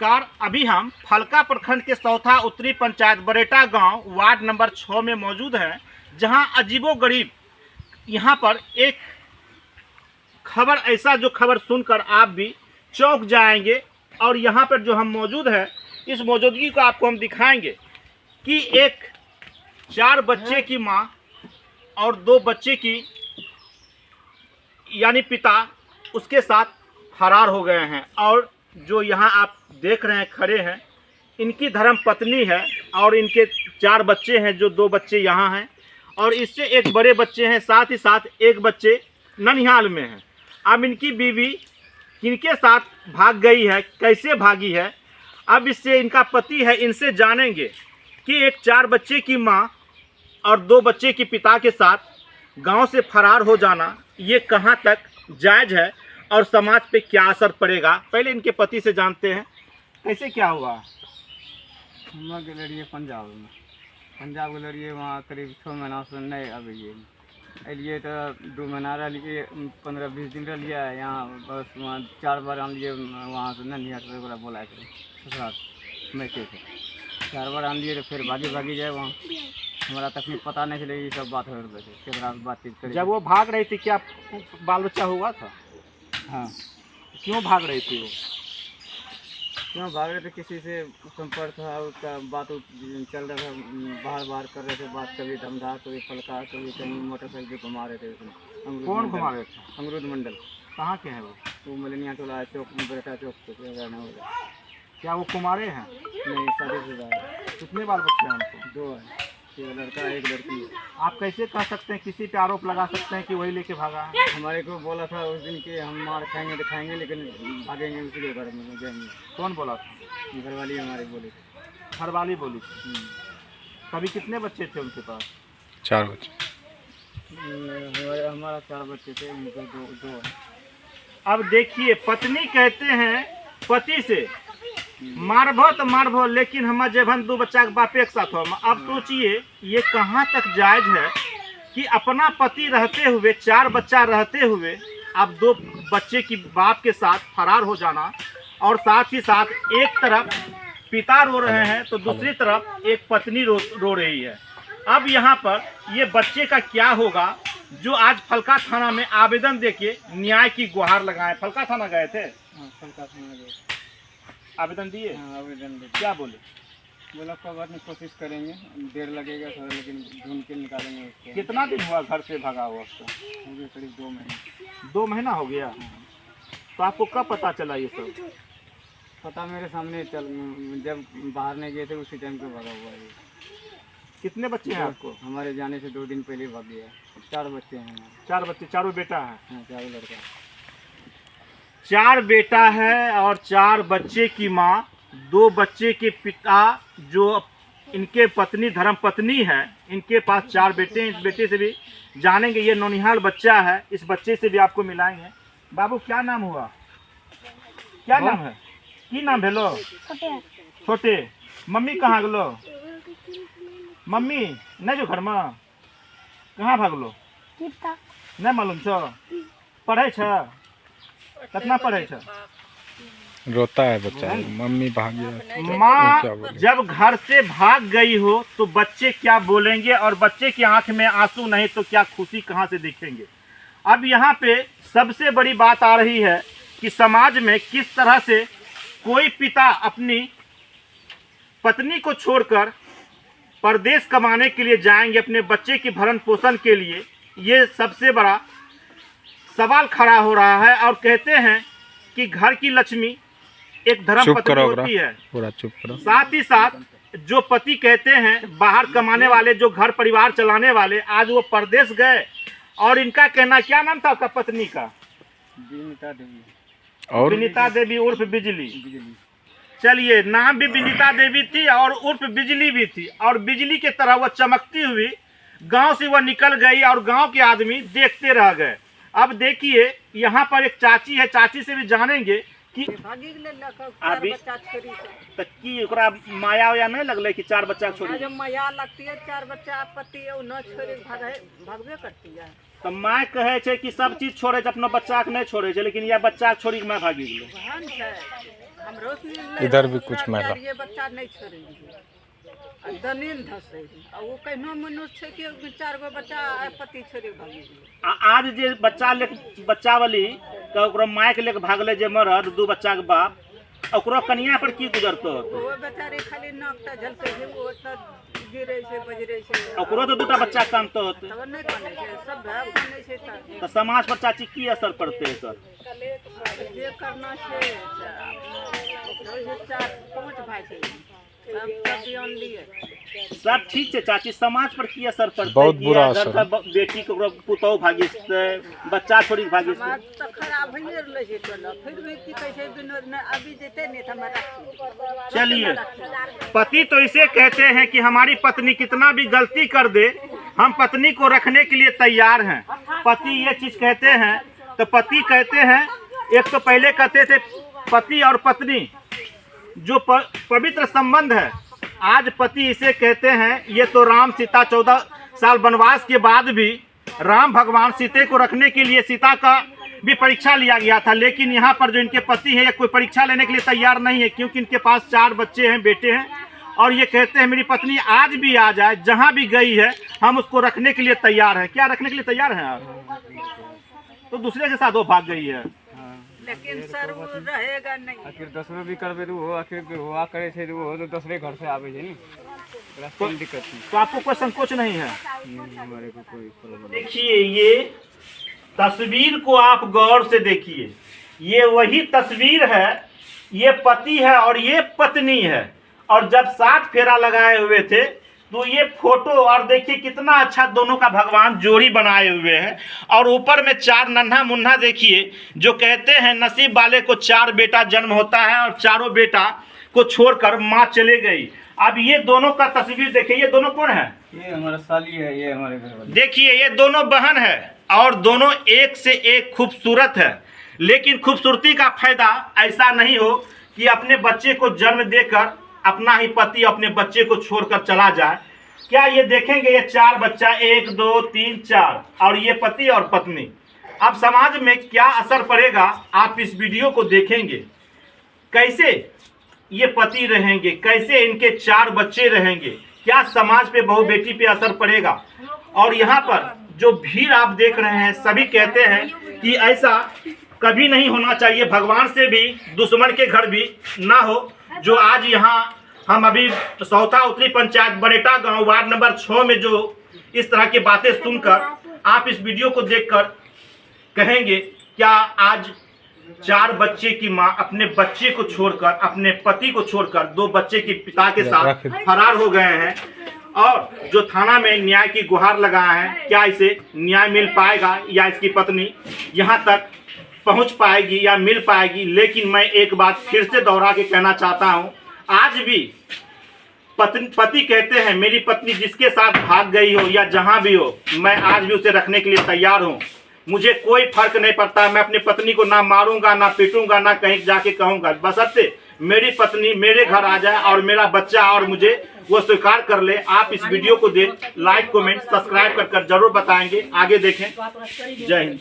नमस्कार। अभी हम फलका प्रखंड के सौथा उत्तरी पंचायत बरेटा गांव वार्ड नंबर 6 में मौजूद हैं, जहां अजीबोगरीब यहां पर एक खबर ऐसा जो खबर सुनकर आप भी चौंक जाएंगे। और यहां पर जो हम मौजूद हैं, इस मौजूदगी को आपको हम दिखाएंगे कि एक 4 बच्चे की मां और 2 बच्चे की यानी पिता उसके साथ फरार हो गए हैं। और जो यहाँ आप देख रहे हैं खड़े हैं, इनकी धर्म पत्नी है और इनके 4 बच्चे हैं, जो 2 बच्चे यहाँ हैं और इससे एक बड़े बच्चे हैं, साथ ही साथ एक बच्चे ननिहाल में हैं। अब इनकी बीवी किनके साथ भाग गई है, कैसे भागी है, अब इससे इनका पति है, इनसे जानेंगे कि एक 4 बच्चे की माँ और 2 बच्चे के पिता के साथ गांव से फरार हो जाना ये कहां तक जायज़ है और समाज पे क्या असर पड़ेगा। पहले इनके पति से जानते हैं कैसे क्या हुआ। हम गेल रहिए पंजाब गेल रहिए, वहाँ करीब 6 महीना से नहीं अबिए अलिए तो 2 महीना रहिए, 15-20 दिन रहिए यहाँ। बस वहाँ 4 बार आनिए, वहाँ से नहीं निहर बोला ससुराल मैके से 4 बार आनिए तो फिर भागी जाए वहाँ। हमारा तक पता नहीं चले ये सब बात हो रही थी, बातचीत करी। जब वो भाग रही थी क्या बाल बच्चा हुआ था? हाँ। क्यों भाग रही थी वो? क्यों भाग रहे थे? किसी से संपर्क था, उसका बात चल रहा था, बाहर कर रहे थे बात। कभी धमधा, कभी फलका, कभी कहीं मोटरसाइकिल घुमा रहे थे उसमें। कौन घुमा रहे थे? अमरूद मंडल। कहाँ के हैं वो मलिनिया टोला चौक, बरेटा चौक पे रहना होगा। क्या वो कुमारे हैं? नहीं, शादीशुदा है। कितने बाल बच्चे हैं उनको? 2 है, एक लड़का एक लड़की है। आप कैसे कह सकते हैं, किसी पे आरोप लगा सकते हैं कि वही लेके भागा है? हमारे को बोला था उस दिन कि हम मार खाएंगे तो खाएंगे, लेकिन भागेंगे उसी के घर में जाएंगे। कौन बोला था? घरवाली हमारे बोली थी। घरवाली बोली थी। कभी कितने बच्चे थे उनके पास? 4 बच्चे। हमारा 4 बच्चे थे, उनके 2 है। अब देखिए, पत्नी कहते हैं पति से मारभो तो मारभो, लेकिन हम जेबन 2 बच्चा के बापे के साथ हो। अब सोचिए ये कहाँ तक जायज है कि अपना पति रहते हुए, 4 बच्चा रहते हुए, अब 2 बच्चे की बाप के साथ फरार हो जाना। और साथ ही साथ एक तरफ पिता रो रहे हैं तो दूसरी तरफ एक पत्नी रो रही है। अब यहाँ पर ये बच्चे का क्या होगा, जो आज फलका थाना में आवेदन देके न्याय की गुहार लगाए। फलका थाना गए थे? फलका थाना गए। आवेदन दिए? हाँ, आवेदन दिए। क्या बोले? बोला कोई बात नहीं, कोशिश करेंगे, देर लगेगा थोड़ा, लेकिन ढूंढ के निकालेंगे उसको। कितना दिन हुआ घर से भागा हुआ उसको? हो गया करीब 2 महीने। 2 महीना हो गया। तो आपको कब पता चला ये सब? पता मेरे सामने जब बाहर नहीं गए थे उसी टाइम पे भागा हुआ है। कितने बच्चे हैं आपको? हमारे जाने से 2 दिन पहले भाग गया। 4 बच्चे हैं हमारे। 4 बच्चे, चारों बेटा है? हाँ, 4 लड़का। 4 बेटा है और 4 बच्चे की माँ, 2 बच्चे के पिता, जो इनके पत्नी धर्म पत्नी है, इनके पास 4 बेटे हैं। इस बेटे से भी जानेंगे, ये ननिहाल बच्चा है, इस बच्चे से भी आपको मिलाएंगे। बाबू क्या नाम हुआ? क्या नाम है? की नाम भेलो? छोटे। मम्मी कहाँ गलो? मम्मी नहीं जो घर में, कहाँ भागलो? नहीं मालूम छो? पढ़े छ? कितना पढ़े छ? रोता है बच्चा, मम्मी भाग गया। माँ जब घर से भाग गई हो तो बच्चे क्या बोलेंगे, और बच्चे की आंख में आंसू नहीं तो क्या खुशी कहाँ से दिखेंगे। अब यहाँ पे सबसे बड़ी बात आ रही है कि समाज में किस तरह से कोई पिता अपनी पत्नी को छोड़कर परदेश कमाने के लिए जाएंगे अपने बच्चे के भरण पोषण के लिए। ये सबसे बड़ा सवाल खड़ा हो रहा है। और कहते हैं कि घर की लक्ष्मी एक धर्म पत्नी होती है। पूरा चुप करो। साथ ही साथ जो पति कहते हैं बाहर कमाने वाले, जो घर परिवार चलाने वाले, आज वो परदेश गए। और इनका कहना, क्या नाम था आपका पत्नी का? विनीता देवी। और विनीता देवी उर्फ बिजली। चलिए, नाम भी विनीता देवी थी और उर्फ बिजली भी थी। और बिजली की तरह वह चमकती हुई गांव से वह निकल गई और गांव के आदमी देखते रह गए। अब देखिए यहाँ पर एक चाची है, चाची से भी जानेंगे कि अभी तक की ओकरा माया वाया नहीं लगले कि 4 बच्चा छोड़ी? जब माया लगती है 4 बच्चा पति है न छोड़े भागबे करती है। तो माँ कहे छे कि सब चीज छोड़े, अपना बच्चा के नहीं छोड़े छे, लेकिन यह बच्चा छोड़ी के मैं भागी गेलो। बहन है हमरो से इधर भी कुछ महिला। ये बच्चा नहीं छोड़ेंगे आ दनीन धसे आ वो कहनो मनुष्य छै कि 4 गो बच्चा पति छोड़े भागी गेलै। आज जे बच्चा वाली के ओकरो माय के लेके भागले जे मरद 2 बच्चा के बाप, ओकरो कन्या पर की गुजरतो वो बेचारे खाली नाकटा झलकै छै, वो त गिरै छै बजरै छै, ओकरो तो 2टा बच्चा कानतो होते। तब नहीं कानै छै, सब भाग कानै छै तो समाज पर चाची की असर पड़ते है सर? जे करना छै ओकरो 4-5 भाई छै, सब ध्यान लिए। सब ठीक है चाची, समाज पर की असर पड़ता बहुत है? बुरा घर असर। का बेटी को पुतौ भागी से, बच्चा छोड़ी भागी से। समाज तो खराब भइए रहले छै टोला, फिर भी की कहै छै विनोद में अभी जेते नहीं त हमरा। चलिए, पति तो इसे कहते हैं कि हमारी पत्नी कितना भी गलती कर दे, हम पत्नी को रखने के लिए तैयार हैं। पति ये चीज कहते हैं, तो पति कहते हैं, एक तो पहले कहते थे पति और पत्नी जो पवित्र संबंध है, आज पति इसे कहते हैं। ये तो राम सीता 14 साल वनवास के बाद भी राम भगवान सीते को रखने के लिए सीता का भी परीक्षा लिया गया था, लेकिन यहाँ पर जो इनके पति हैं ये कोई परीक्षा लेने के लिए तैयार नहीं है, क्योंकि इनके पास 4 बच्चे हैं, बेटे हैं, और ये कहते हैं मेरी पत्नी आज भी आ जाए, जहाँ भी गई है हम उसको रखने के लिए तैयार हैं। क्या रखने के लिए तैयार हैं आप? तो दूसरे के साथ वो भाग गई है। लेकिन सर वो रहेगा नहीं। आखिर दूसरो भी करबे तो वो आखिर हुआ करे छै तो वो तो दूसरे घर से आवे छै नी, कोई दिक्कत नहीं। तो आपको कोई संकोच नहीं है? हमारे को कोई प्रॉब्लम नहीं। देखिए, ये तस्वीर को आप गौर से देखिए, ये वही तस्वीर है, ये पति है और ये पत्नी है, और जब 7 फेरा लगाए हुए थे तो ये फोटो, और देखिए कितना अच्छा दोनों का भगवान जोड़ी बनाए हुए हैं, और ऊपर में 4 नन्हा मुन्ना देखिए, जो कहते हैं नसीब वाले को 4 बेटा जन्म होता है, और चारों बेटा को छोड़कर माँ चले गई। अब ये दोनों का तस्वीर देखिए, ये दोनों कौन है? ये हमारा साली है, ये हमारे घर वाली। देखिए, ये दोनों बहन है और दोनों एक से एक खूबसूरत है, लेकिन खूबसूरती का फायदा ऐसा नहीं हो कि अपने बच्चे को जन्म देकर अपना ही पति अपने बच्चे को छोड़कर चला जाए। क्या ये देखेंगे? ये 4 बच्चा, 1 2 3 4, और ये पति और पत्नी। अब समाज में क्या असर पड़ेगा आप इस वीडियो को देखेंगे, कैसे ये पति रहेंगे, कैसे इनके 4 बच्चे रहेंगे, क्या समाज पे बहू बेटी पे असर पड़ेगा। और यहाँ पर जो भीड़ आप देख रहे हैं, सभी कहते हैं कि ऐसा कभी नहीं होना चाहिए, भगवान से भी दुश्मन के घर भी ना हो। जो आज यहाँ हम अभी सौथा उत्तरी पंचायत बरेटा गांव वार्ड नंबर 6 में जो इस तरह की बातें सुनकर आप इस वीडियो को देखकर कहेंगे, क्या आज 4 बच्चे की माँ अपने बच्चे को छोड़कर, अपने पति को छोड़कर 2 बच्चे के पिता के साथ फरार हो गए हैं, और जो थाना में न्याय की गुहार लगाए हैं, क्या इसे न्याय मिल पाएगा या इसकी पत्नी यहाँ तक पहुँच पाएगी या मिल पाएगी। लेकिन मैं एक बात फिर से दोहरा के कहना चाहता हूँ, आज भी पति कहते हैं मेरी पत्नी जिसके साथ भाग गई हो या जहाँ भी हो, मैं आज भी उसे रखने के लिए तैयार हूँ। मुझे कोई फर्क नहीं पड़ता, मैं अपनी पत्नी को ना मारूंगा, ना पीटूंगा, ना कहीं जाके कहूँगा, बशर्ते मेरी पत्नी मेरे घर आ जाए और मेरा बच्चा और मुझे वो स्वीकार कर ले। आप इस वीडियो को देख लाइक कमेंट सब्सक्राइब कर जरूर बताएंगे। आगे देखें। जय हिंद।